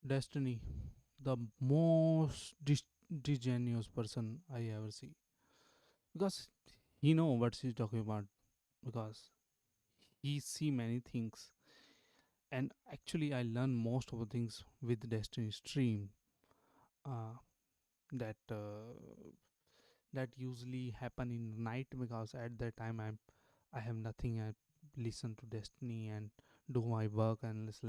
Destiny, the most disgenuous person I ever see, because he know what he's talking about, because he see many things, and actually I learn most of the things with Destiny stream. Uh, that that usually happen in night, because at that time I have nothing. I listen to Destiny and do my work, and it's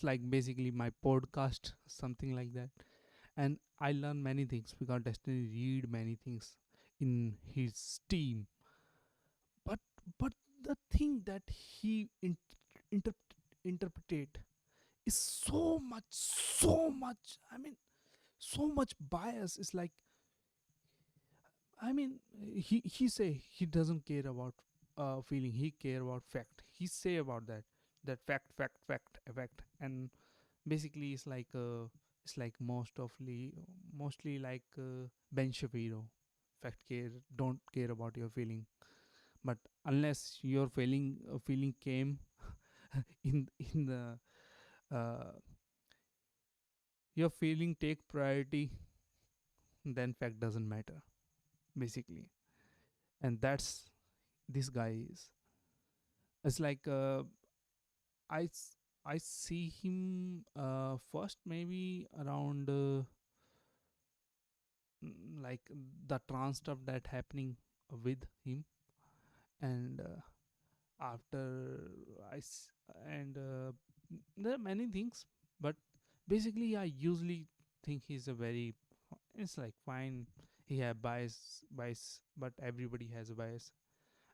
like basically my podcast, something like that. And I learn many things because Destiny read many things in his team. But but the thing that he interpreted is so much, I mean, so much bias. It's like, I mean, he say he doesn't care about feeling. He care about fact. He say about that fact, and basically it's like mostly like Ben Shapiro. Fact care, don't care about your feeling. But unless your feeling came in the uh, your feeling take priority, then fact doesn't matter, basically. And that's this guy is. It's like I s- I see him first maybe around like the trans stuff that happening with him, and after I s- and there are many things, but basically I usually think he's a very, it's like fine, he have bias, but everybody has a bias.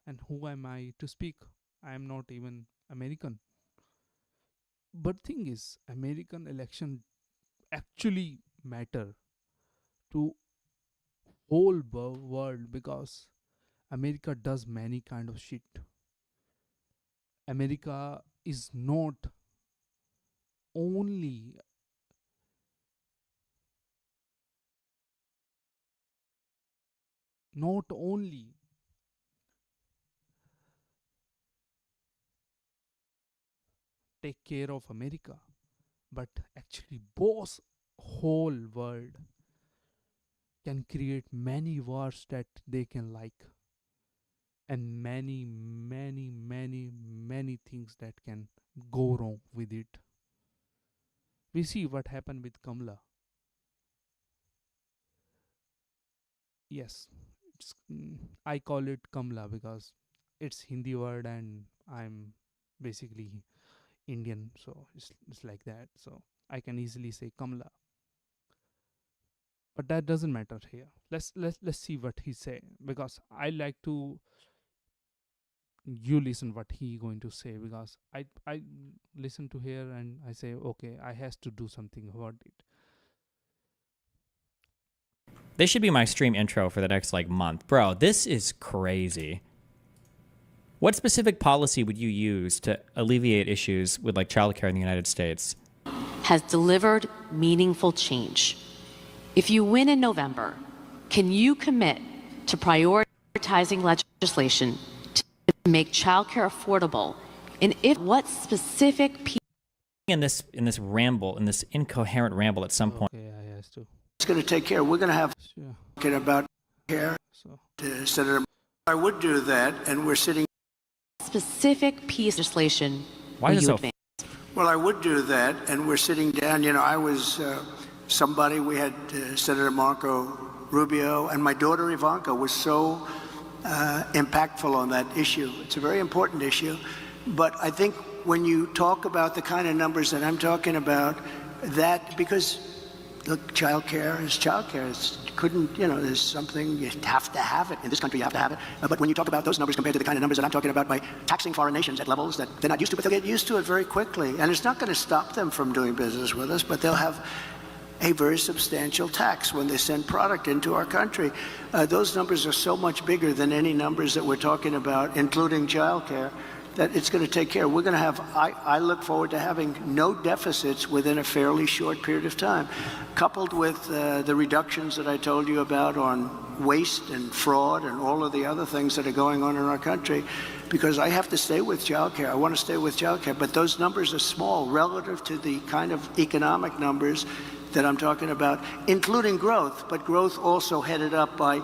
And who am I to speak? I am not even American. But thing is, American election actually matter to whole world, because America does many kind of shit. America is only not only take care of America, but actually boss whole world, can create many wars that they can like, and many things that can go wrong with it. We see what happened with Kamla. Yes, I call it Kamla because it's Hindi word, and I'm basically Indian, so it's like that. So I can easily say Kamla, but that doesn't matter here. Let's see what he say, because I like to you listen what he going to say, because I listen to here and I say okay, I has to do something about it. This should be my stream intro for the next like month. Bro, this is crazy. What specific policy would you use to alleviate issues with like childcare in the United States? Has delivered meaningful change. If you win in November, can you commit to prioritizing legislation to make childcare affordable? And if what specific In this ramble, in this incoherent ramble at some point. Okay, I has to. It's going to take care. We're going to have Sure. talking about care. So Senator, I would do that, and we're sitting. specific piece of legislation Why will is it you so advance? Well, I would do that, and we're sitting down. You know, I was somebody. We had Senator Marco Rubio, and my daughter Ivanka was so impactful on that issue. It's a very important issue, but I think when you talk about the kind of numbers that I'm talking about, that because look, child care is child care. It's couldn't, you know, there's something, you have to have it. In this country, you have to have it. But when you talk about those numbers compared to the kind of numbers that I'm talking about by taxing foreign nations at levels that they're not used to, but they'll get used to it very quickly. And it's not going to stop them from doing business with us, but they'll have a very substantial tax when they send product into our country. Those numbers are so much bigger than any numbers that we're talking about, including child care. that it's going to take care. We're going to have, I look forward to having no deficits within a fairly short period of time, coupled with the reductions that I told you about on waste and fraud and all of the other things that are going on in our country, because I have to stay with childcare. I want to stay with childcare, but those numbers are small relative to the kind of economic numbers that I'm talking about, including growth, but growth also headed up by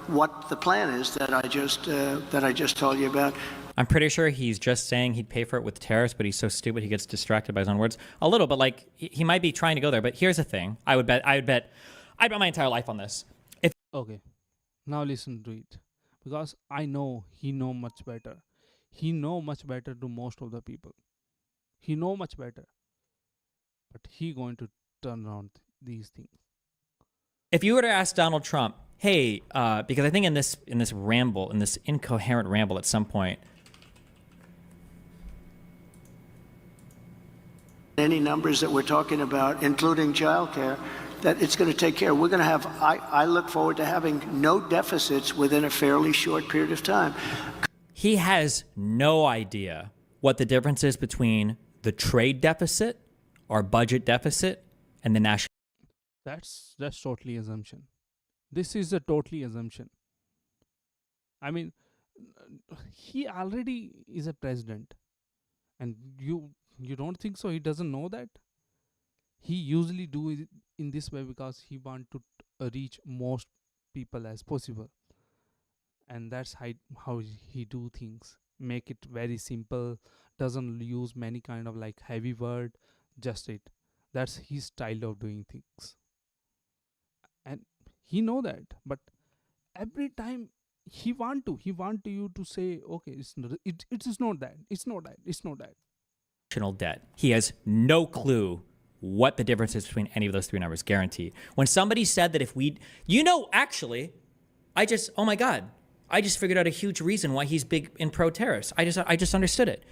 what the plan is that I just told you about. I'm pretty sure he's just saying he'd pay for it with tariffs, but he's so stupid he gets distracted by his own words a little. But like he might be trying to go there. But here's the thing: I'd bet my entire life on this. If Okay, now listen to it, because I know he know much better. He know much better to most of the people. He know much better, but he going to turn around these things. if you were to ask Donald Trump, hey, because I think in this ramble, in this incoherent ramble, at some point. Any numbers that we're talking about, including childcare, that it's going to take care. We're going to have, I look forward to having no deficits within a fairly short period of time. He has no idea what the difference is between the trade deficit, our budget deficit, and the national. That's totally assumption. This is a totally assumption. I mean, he already is a president, and you don't think so? He doesn't know that. He usually do it in this way because he want to reach most people as possible, and that's how he do things. Make it very simple. Doesn't use many kind of like heavy word. Just it. That's his style of doing things, and he know that. But every time he want you to say, okay, it is not that. It's not that. It's not that. National debt. He has no clue what the difference is between any of those three numbers, guaranteed. When somebody said that if we, actually, oh my God, I just figured out a huge reason why he's big in pro-tariffs. I just understood it.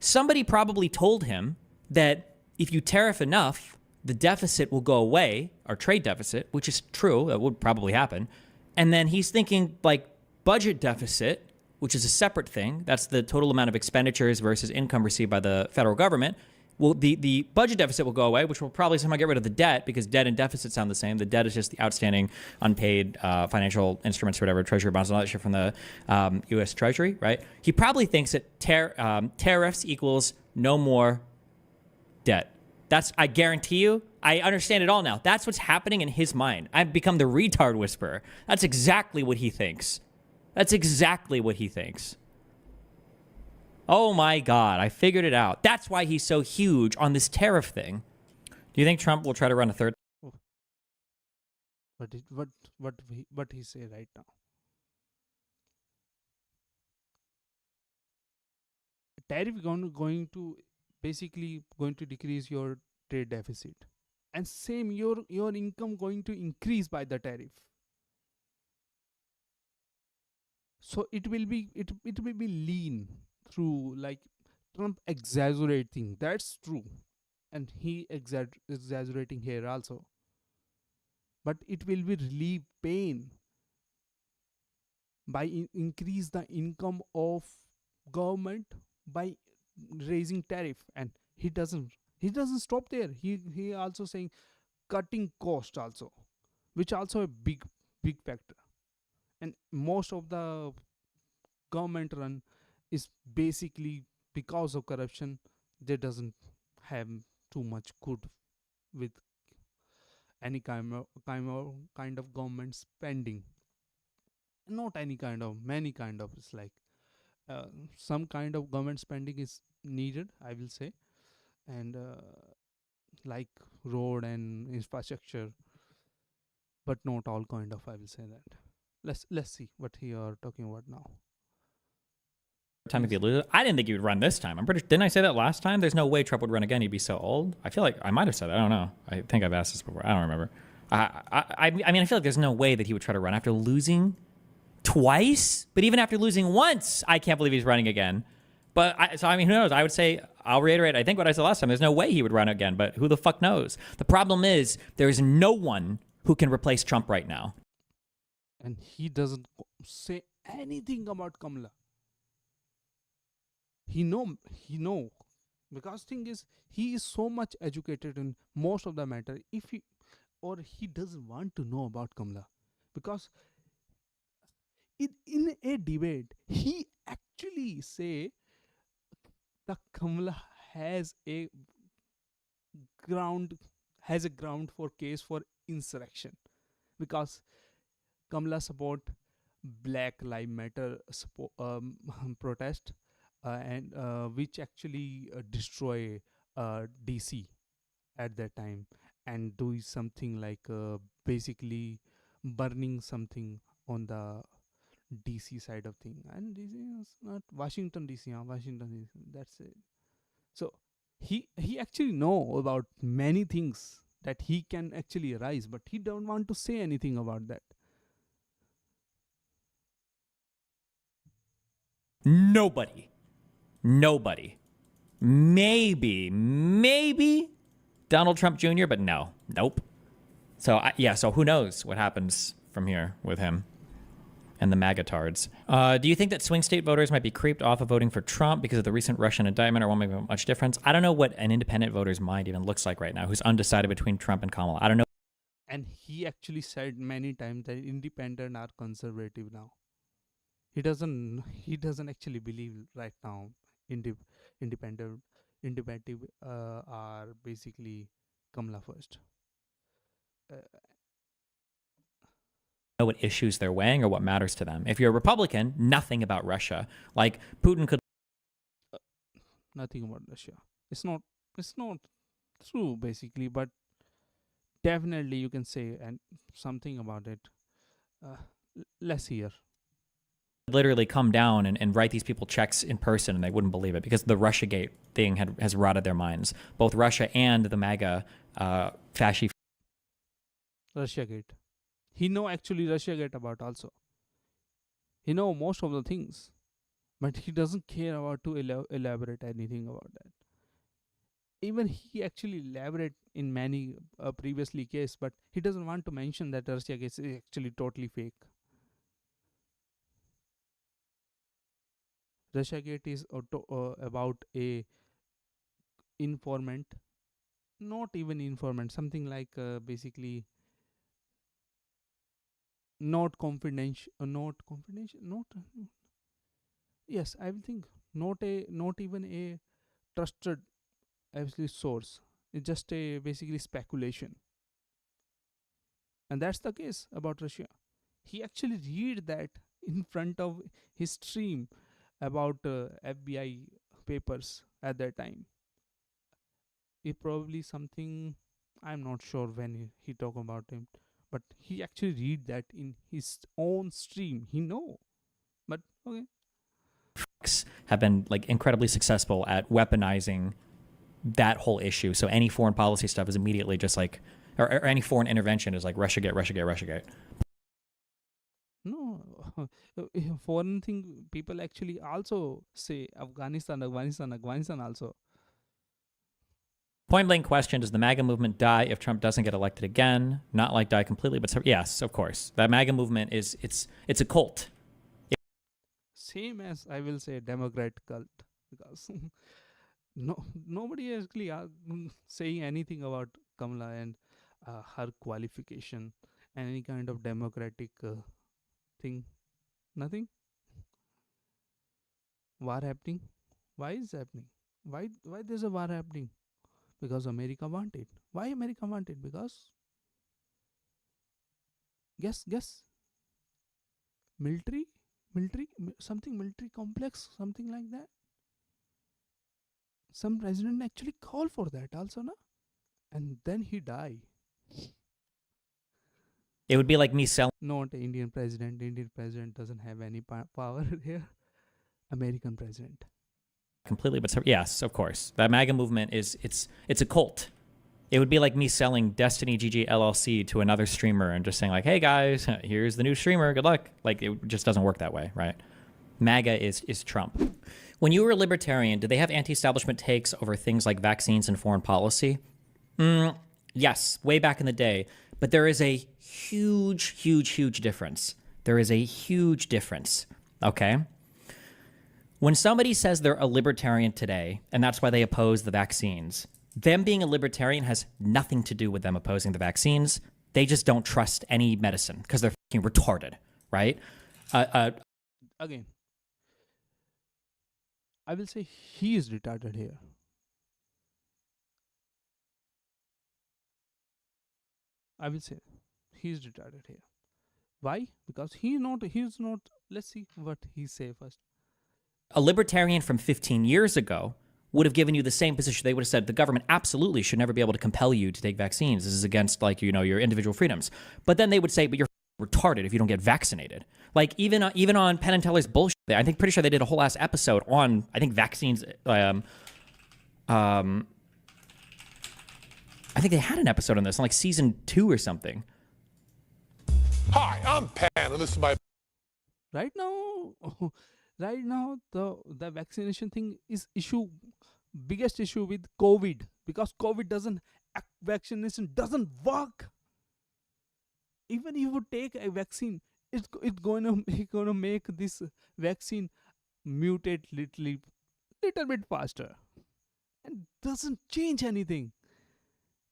Somebody probably told him that if you tariff enough, the deficit will go away, our trade deficit, which is true, that would probably happen. And then he's thinking like budget deficit, which is a separate thing. That's the total amount of expenditures versus income received by the federal government. Well, the budget deficit will go away, which will probably somehow get rid of the debt, because debt and deficit sound the same. The debt is just the outstanding unpaid financial instruments or whatever, treasury bonds and all that shit from the U.S. Treasury, right? He probably thinks that tariffs equals no more debt. I guarantee you, I understand it all now. That's what's happening in his mind. I've become the retard whisperer. That's exactly what he thinks. That's exactly what he thinks. Oh my God, I figured it out. That's why he's so huge on this tariff thing. Do you think Trump will try to run a third? What he say right now? Tariff going to basically going to decrease your trade deficit, and same your income going to increase by the tariff. So it will be lean through, like, Trump exaggerating. That's true, and he exaggerating here also. But it will be relieve pain by increase the income of government by raising tariff, and he doesn't stop there. He also saying cutting cost also, which also a big factor. And most of the government run is basically because of corruption. They doesn't have too much good with any kind of government spending. Not any kind of, many kind of. It's like some kind of government spending is needed, I will say, and like road and infrastructure, but not all kind of, I will say that. Let's see what he are talking about now. Time if you lose it. I didn't think he would run this time. Didn't I say that last time? There's no way Trump would run again. He'd be so old. I feel like I might have said that. I don't know. I think I've asked this before. I don't remember. I mean, I feel like there's no way that he would try to run after losing twice. But even after losing once, I can't believe he's running again. But I mean, who knows? I would say, I'll reiterate, I think what I said last time. There's no way he would run again, but who the fuck knows? The problem is there is no one who can replace Trump right now. And he doesn't say anything about Kamala. he know because thing is he is so much educated in most of the matter. If he or he doesn't want to know about Kamla, because in a debate he actually say the Kamla has a ground has a ground for case for insurrection, because Kamla support Black Lives Matter protest, and which actually destroy DC at that time, and do something like basically burning something on the DC side of thing. And DC is not Washington DC, Washington DC, that's it. So he actually know about many things that he can actually rise, but he don't want to say anything about that. Nobody. Nobody. Maybe Donald Trump Jr., but no. Nope. So, so who knows what happens from here with him and the MAGA tards. Do you think that swing state voters might be creeped off of voting for Trump because of the recent Russian indictment, or won't make much difference? I don't know what an independent voter's mind even looks like right now, who's undecided between Trump and Kamala. I don't know. And he actually said many times that independent are conservative now. He doesn't actually believe right now inde- independent independent are basically Kamala first. Uh, What issues they're weighing or what matters to them. If you're a Republican, nothing about Russia. Like Putin could Nothing about Russia. It's not true basically, but definitely you can say and something about it. Less here. literally come down and write these people checks in person and they wouldn't believe it because the Russiagate thing has rotted their minds. Both Russia and the MAGA fasci Russiagate. He know actually Russiagate about also. He know most of the things, but he doesn't care about to elaborate anything about that. Even he actually elaborate in many previously case, but he doesn't want to mention that Russiagate is actually totally fake. Russiagate is about a informant, not even informant, something like basically not yes, I will think not even a trusted absolute source. It's just a basically speculation, and that's the case about Russia. He actually read that in front of his stream about FBI papers at that time. It probably something, I'm not sure when he talk about him, but he actually read that in his own stream. He know, but okay. have been like incredibly successful at weaponizing that whole issue. So any foreign policy stuff is immediately just like, or any foreign intervention is like Russiagate, Russiagate, Russiagate. No, foreign thing people actually also say Afghanistan, Afghanistan, Afghanistan also. Point blank question: does the MAGA movement die if Trump doesn't get elected again? Not like die completely, but yes, of course. That MAGA movement is it's a cult. Same as I will say Democrat cult, because nobody actually saying anything about Kamala and her qualification and any kind of democratic thing. Nothing. War happening. Why is happening? Why there's a war happening? Because America want it. Why America want it? Because guess military something military complex, something like that. Some president actually call for that also, na? And then he die. It would be like me selling Not Indian president. Indian president doesn't have any power here. American president. completely, but yes, of course. That MAGA movement is it's a cult. It would be like me selling Destiny GG LLC to another streamer and just saying like, "Hey guys, here's the new streamer. Good luck." Like it just doesn't work that way, right? MAGA is Trump. When you were a libertarian, did they have anti-establishment takes over things like vaccines and foreign policy? Yes, way back in the day. But there is a huge difference. There is a huge difference. Okay? When somebody says they're a libertarian today, and that's why they oppose the vaccines, them being a libertarian has nothing to do with them opposing the vaccines. They just don't trust any medicine because they're fucking retarded, right? Again, I will say he is retarded here. I will say he is retarded here. Why? Because he's not. Let's see what he say first. A libertarian from 15 years ago would have given you the same position. They would have said the government absolutely should never be able to compel you to take vaccines. This is against, like, you know, your individual freedoms. But then they would say, but you're retarded if you don't get vaccinated. Like, even on Penn and Teller's bullshit, I think pretty sure they did a whole ass episode on, I think, vaccines. I think they had an episode on this, on like season 2 or something. Hi, I'm Penn, and this is my Right now, the vaccination thing is biggest issue with COVID, because vaccination doesn't work. Even if you take a vaccine, it's gonna make this vaccine mutate little bit faster, and doesn't change anything.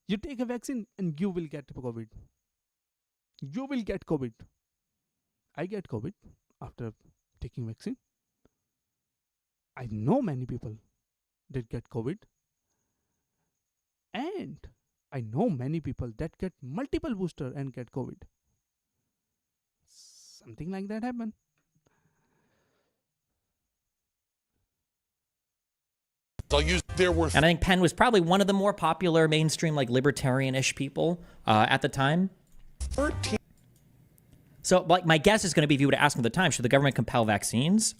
You take a vaccine and you will get COVID. You will get COVID. I get COVID after taking vaccine. I know many people did get COVID. And I know many people that get multiple booster and get COVID. Something like that happened. I'll use their word. And I think Penn was probably one of the more popular mainstream, like, libertarian-ish people at the time. 13. So, like, my guess is going to be, if you would ask him at the time, should the government compel vaccines?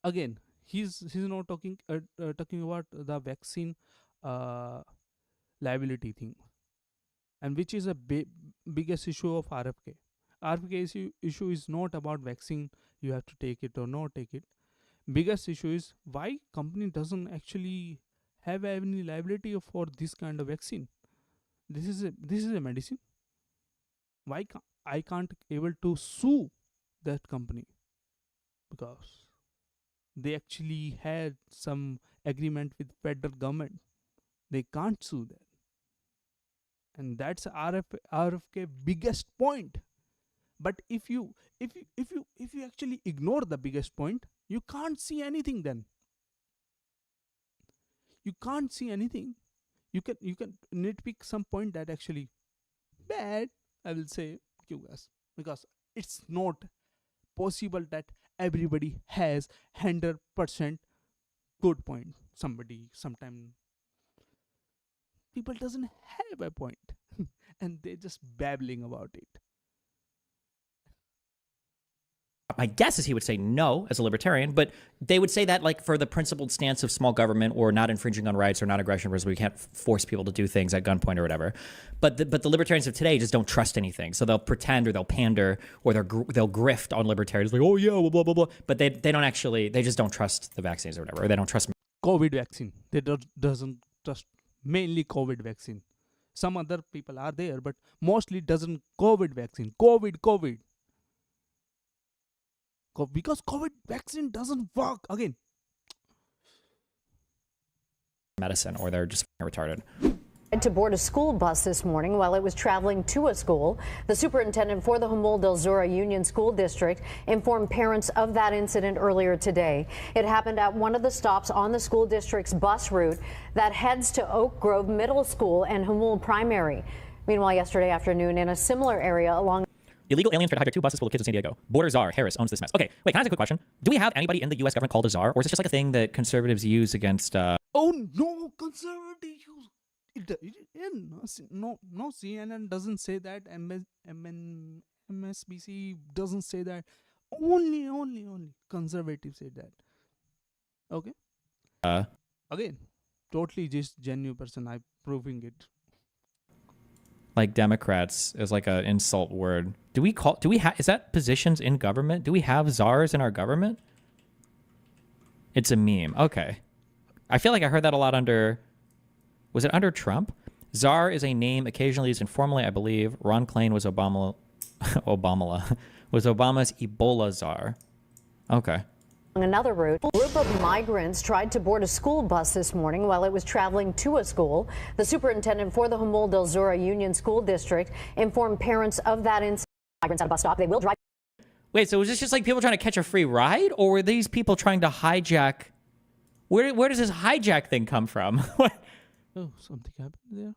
Again, he's not talking about the vaccine liability thing, and which is a biggest issue of RFK. RFK issue is not about vaccine, you have to take it or not take it. Biggest issue is why company doesn't actually have any liability for this kind of vaccine. This is a medicine. Why I can't able to sue that company? Because they actually had some agreement with federal government. They can't sue that. And that's RFK biggest point. But if you actually ignore the biggest point, you can't see anything then. You can't see anything. You can nitpick some point that actually bad, I will say, because it's not possible that everybody has 100% good point. Sometime people doesn't have a point and they're just babbling about it. My guess is he would say no as a libertarian, but they would say that, like, for the principled stance of small government or not infringing on rights or not aggression, whereas we can't force people to do things at gunpoint or whatever. But the libertarians of today just don't trust anything, so they'll pretend or they'll pander or they'll grift on libertarians, like, oh yeah, blah blah blah, but they don't actually, they just don't trust the vaccines or whatever, or they don't trust COVID vaccine. They doesn't trust mainly COVID vaccine. Some other people are there, but mostly doesn't COVID vaccine. COVID. Because COVID vaccine doesn't work. Again, medicine, or they're just retarded. To board a school bus this morning while it was traveling to a school. The superintendent for the Humul del Zura Union School District informed parents of that incident earlier today. It happened at one of the stops on the school district's bus route that heads to Oak Grove Middle School and Humul Primary. Meanwhile, yesterday afternoon in a similar area along Illegal aliens try to hijack 2 buses full of kids in San Diego. Border czar Harris owns this mess. Okay, wait, can I ask a quick question? Do we have anybody in the U.S. government called a czar, or is it just like a thing that conservatives use against... oh no, conservative use. No, CNN doesn't say that. MSBC doesn't say that. Only conservatives say that. Okay. Again, totally just genuine person. I'm proving it. Like, Democrats is like an insult word. Is that positions in government? Do we have czars in our government? It's a meme. Okay. I feel like I heard that a lot was it under Trump? Czar is a name occasionally used informally, I believe. Ron Klain was Obama's Ebola czar. Okay. another route. group of migrants tried to board a school bus this morning while it was traveling to a school. The superintendent for the Humboldt del Zura Union School District informed parents of that incident. Migrants at a bus stop. They will drive. Wait, so was this just like people trying to catch a free ride, or were these people trying to hijack? Where does this hijack thing come from? What? Oh, something happened there.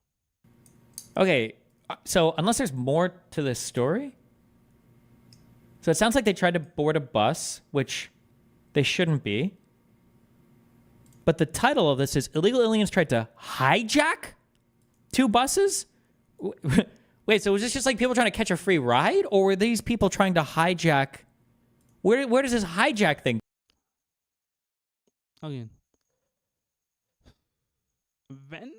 Okay, so unless there's more to this story, so it sounds like they tried to board a bus, which they shouldn't be. But the title of this is illegal aliens tried to hijack 2 buses? Wait, so was this just like people trying to catch a free ride, or were these people trying to hijack? Where does this hijack thing? Again, when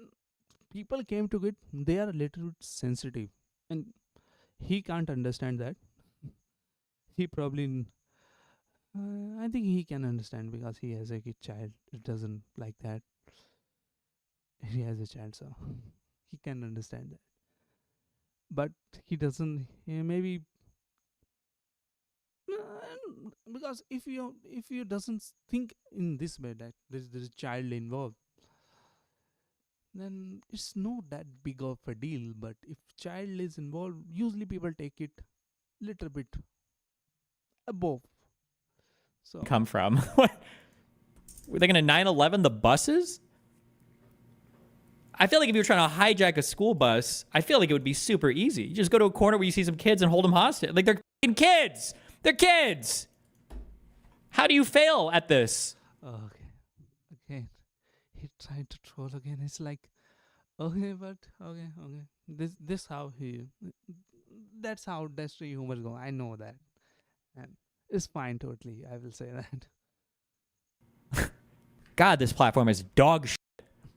people came to it, they are a little bit sensitive, and he can't understand that. He probably, I think he can understand because he has a kid child. It doesn't like that. He has a child, so he can understand that. But he doesn't. Maybe because if you doesn't think in this way that there's a child involved, then it's not that big of a deal. But if child is involved, usually people take it little bit above. So Come from? What? Were they going to 9/11 the buses? I feel like if you were trying to hijack a school bus, I feel like it would be super easy. You just go to a corner where you see some kids and hold them hostage. Like, they're f***ing kids. They're kids. How do you fail at this? okay, again, he tried to troll again. It's like, okay, but okay. This how he. That's how Destiny humor go. I know that, and it's fine. Totally, I will say that. God, this platform is dog shit.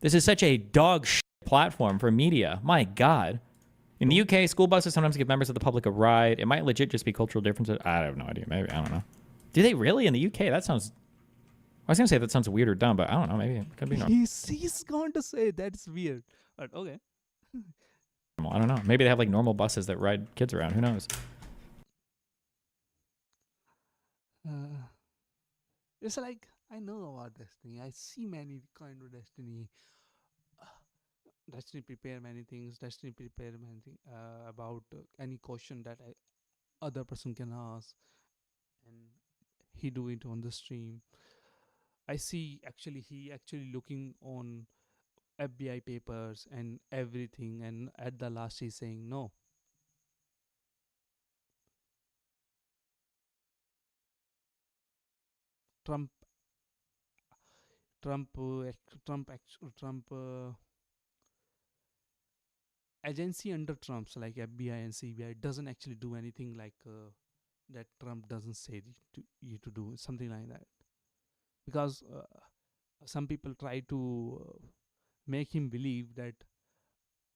This is such a dog shit platform for media. My God. In the UK, school buses sometimes give members of the public a ride. It might legit just be cultural differences. I have no idea. Maybe. I don't know. Do they really in the UK? That sounds... I was going to say that sounds weird or dumb, but I don't know. Maybe it could be normal. He's going to say that's weird. But okay. I don't know. Maybe they have like normal buses that ride kids around. Who knows? It's like I know about Destiny. I see many kind of Destiny. Destiny prepare many things. Destiny prepare many things about any question that other person can ask, and he do it on the stream. I see he actually looking on FBI papers and everything, and at the last he's saying no. Trump Trump agency under Trump's like FBI and CBI doesn't actually do anything like that Trump doesn't say to you to do something like that, because some people try to make him believe that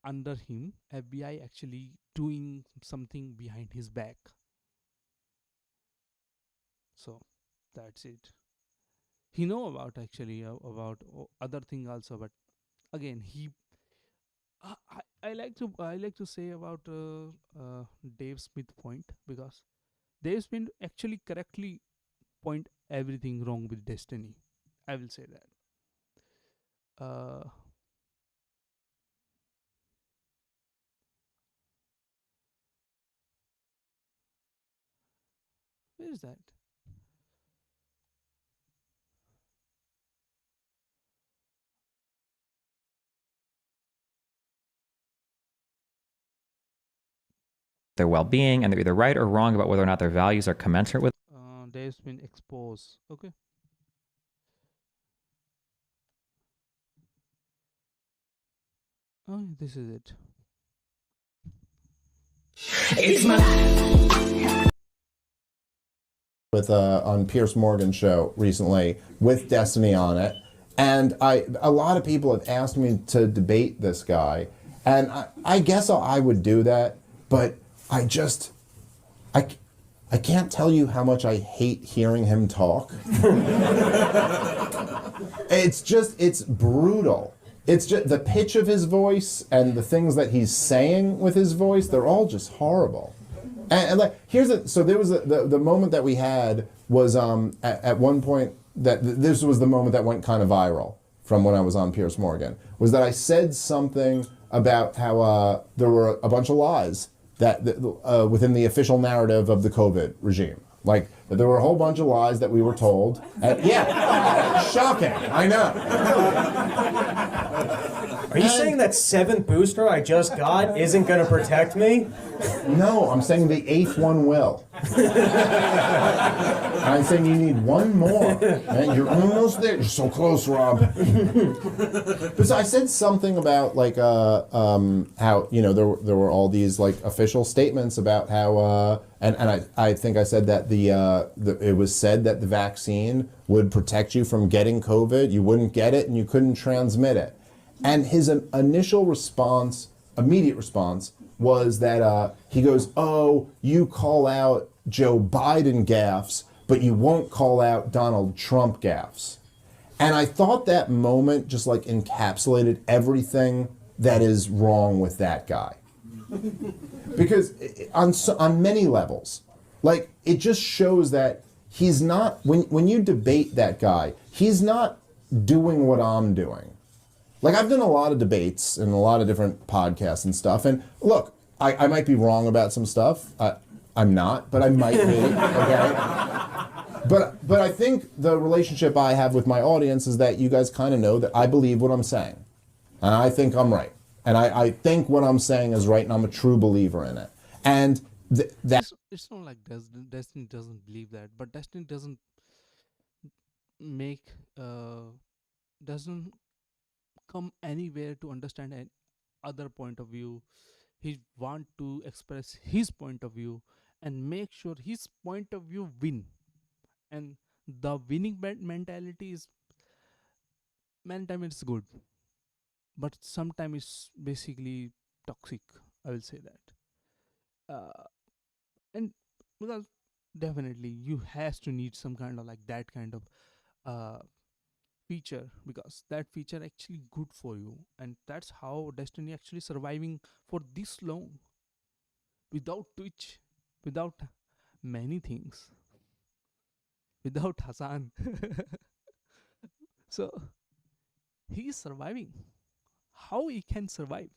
under him FBI actually doing something behind his back. So that's it. He know about actually about other thing also, but again he I like to say about Dave Smith point, because Dave Smith actually correctly point everything wrong with Destiny. I will say that. Where is that? Their well-being, and they're either right or wrong about whether or not their values are commensurate with. Dave's been exposed. Okay. Oh, this is it. It's my life. With on Piers Morgan's show recently with Destiny on it, and a lot of people have asked me to debate this guy, and I guess I would do that, but I can't tell you how much I hate hearing him talk. It's brutal. It's just the pitch of his voice and the things that he's saying with his voice, they're all just horrible. And like, so there was the moment that we had was at one point this was the moment that went kind of viral from when I was on Piers Morgan, was that I said something about how there were a bunch of lies that within the official narrative of the COVID regime. Like, that there were a whole bunch of lies that we were told. Yeah, shocking, I know. Are you saying that 7th booster I just got isn't going to protect me? No, I'm saying the 8th one will. I'm saying you need one more. And you're almost there. You're so close, Rob. But so I said something about like how, you know, there were all these like official statements about how and I think I said that it was said that the vaccine would protect you from getting COVID. You wouldn't get it and you couldn't transmit it. And his initial response, immediate response, was that he goes, "Oh, you call out Joe Biden gaffes, but you won't call out Donald Trump gaffes." And I thought that moment just like encapsulated everything that is wrong with that guy. Because on many levels, like, it just shows that he's not, when you debate that guy, he's not doing what I'm doing. Like, I've done a lot of debates and a lot of different podcasts and stuff. And look, I might be wrong about some stuff. I'm not, but I might be, okay? But I think the relationship I have with my audience is that you guys kind of know that I believe what I'm saying. And I think I'm right. And I think what I'm saying is right, and I'm a true believer in it. And that... It's not like Destiny doesn't believe that, but Destiny doesn't make doesn't come anywhere to understand an other point of view. He want to express his point of view and make sure his point of view win. And the winning mentality is, many times it's good, but sometimes it's basically toxic, I will say that. And because definitely you has to need some kind of like that kind of uh feature, because that feature actually good for you, and that's how Destiny actually surviving for this long without Twitch, without many things, without Hassan. So he is surviving. How he can survive?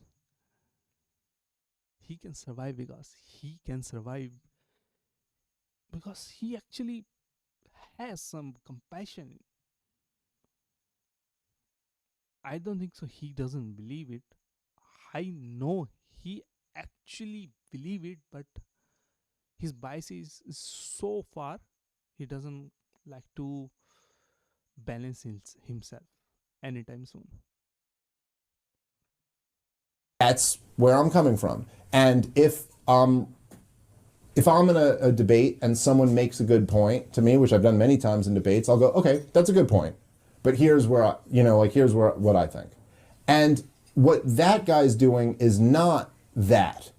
He can survive because he actually has some compassion. I don't think so. He doesn't believe it. I know he actually believe it, but his bias is so far. He doesn't like to balance himself anytime soon. That's where I'm coming from. And if I'm in a debate and someone makes a good point to me, which I've done many times in debates, I'll go, okay, that's a good point. But here's where what I think. And what that guy's doing is not that.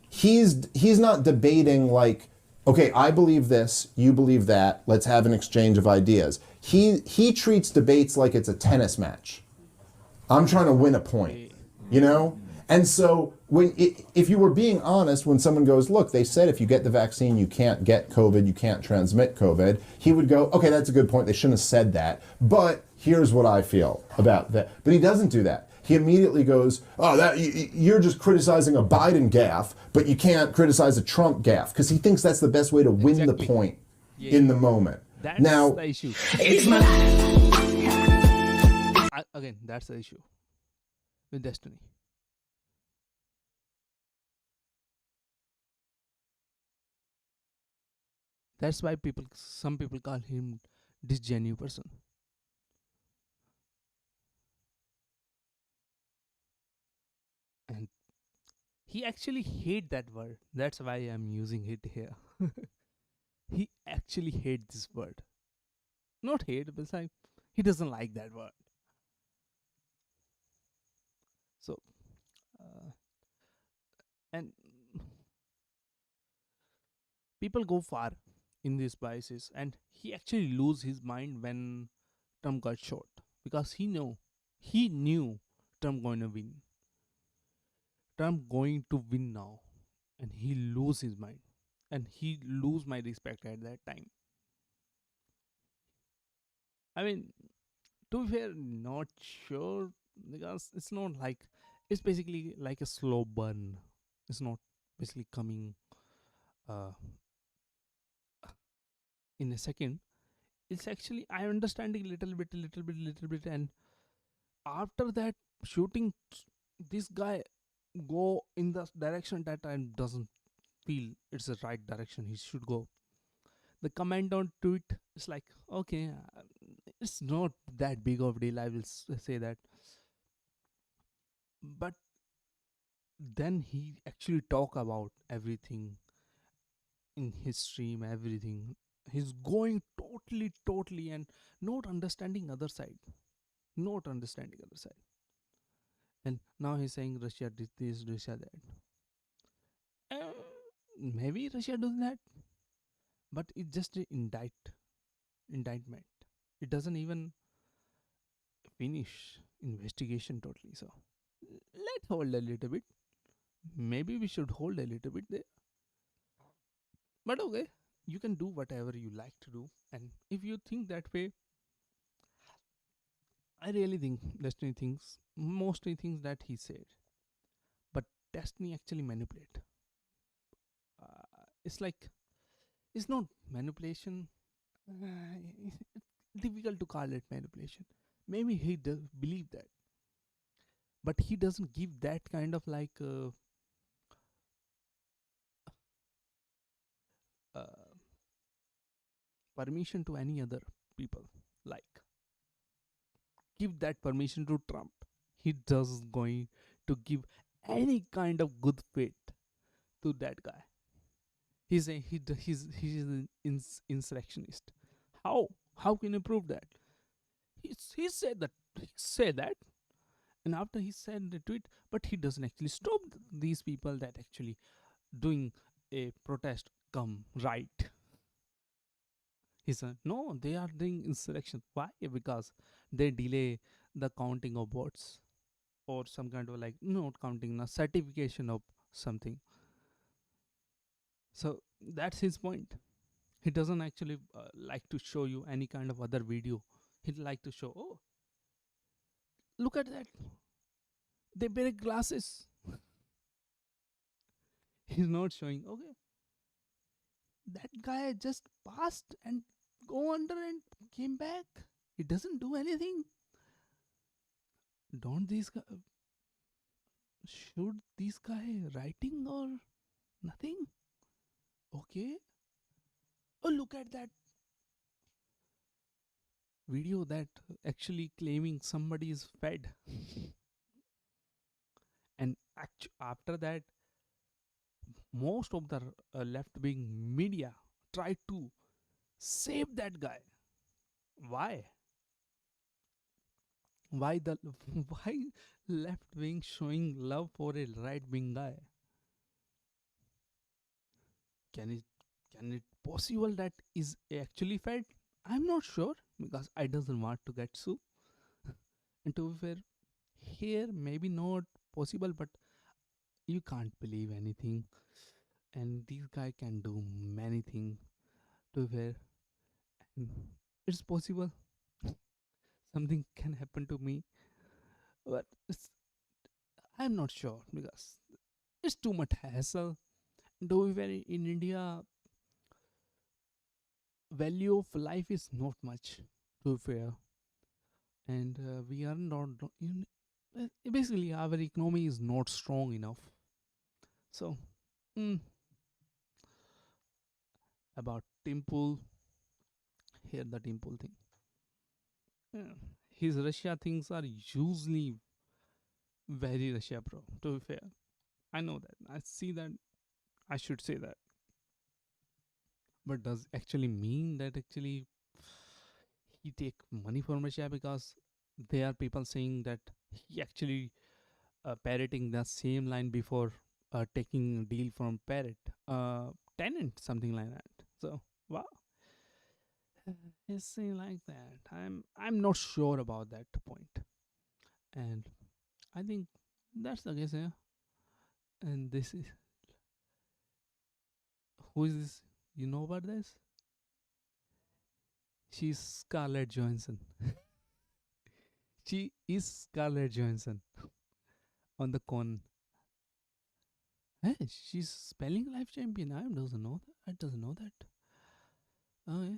He's not debating like, okay, I believe this, you believe that, let's have an exchange of ideas. He treats debates like it's a tennis match. I'm trying to win a point, you know? And so if you were being honest, when someone goes, look, they said if you get the vaccine, you can't get COVID, you can't transmit COVID, he would go, okay, that's a good point. They shouldn't have said that. But here's what I feel about that. But he doesn't do that. He immediately goes, oh, you're just criticizing a Biden gaffe, but you can't criticize a Trump gaffe, because he thinks that's the best way to win the point in the moment. That's now, the issue. It's my life. Again, that's the issue with Destiny. That's why some people call him disgenue person. And he actually hate that word. That's why I'm using it here. He actually hate this word. Not hate, but like he doesn't like that word. So, and people go far in these biases, and he actually lose his mind when Trump got shot, because he knew Trump going to win. Trump going to win now, and he lose his mind, and he lose my respect at that time. I mean, to be fair, not sure, because it's not like, it's basically like a slow burn. It's not basically coming uh, in a second. It's actually, I understanding little bit, and after that shooting, this guy go in the direction that I doesn't feel it's the right direction he should go. The comment on tweet is like, okay, it's not that big of a deal, I will say that. But then he actually talk about everything in his stream, everything. He's going totally and not understanding other side, not understanding other side. And now he's saying Russia did this, Russia that. Uh, Maybe Russia does that, but it's just an indictment. It doesn't even finish investigation totally. So let's hold a little bit. Maybe we should hold a little bit there. But okay, you can do whatever you like to do, and if you think that way, I really think Destiny thinks mostly things that he said, but Destiny actually manipulate. It's like, it's not manipulation. It's difficult to call it manipulation. Maybe he does believe that, but he doesn't give that kind of like uh, permission to any other people. Like, give that permission to Trump. He does going to give any kind of good faith to that guy. He's a he's an insurrectionist. How can you prove that? He said that, and after he said the tweet, but he doesn't actually stop these people that actually doing a protest come right. He said no, they are doing insurrection. Why? Because they delay the counting of votes, or some kind of like, not counting, the certification of something. So that's his point. He doesn't actually like to show you any kind of other video. He'd like to show, oh, look at that, they break glasses. He's not showing, okay, that guy just passed and go under and came back. He doesn't do anything. Don't these guys, should these guy writing or nothing? Okay. Oh, look at that video that actually claiming somebody is fed. And after that, most of the left wing media tried to save that guy. Why? Why the why left wing showing love for a right wing guy? Can it can it possible that is actually fed? I'm not sure, because I doesn't want to get sued. And to be fair, here maybe not possible, but you can't believe anything. And this guy can do many things. To be fair, and it's possible something can happen to me, but I'm not sure, because it's too much hassle. Do we very in India, value of life is not much, to be fair, and we are not in, basically our economy is not strong enough. So mm, about Temple, here the Temple thing. Yeah. His Russia things are usually very Russia bro. To be fair, I know that. I see that. I should say that. But does actually mean that actually he take money from Russia? Because there are people saying that he actually parroting the same line before taking a deal from parrot tenant, something like that. So wow, it's saying like that. I'm not sure about that point, and I think that's the case here. And this is, who is this? You know about this? She's Scarlett Johansson. She is Scarlett Johansson on the con. Hey, she's spelling life champion. I doesn't know that. Oh yeah.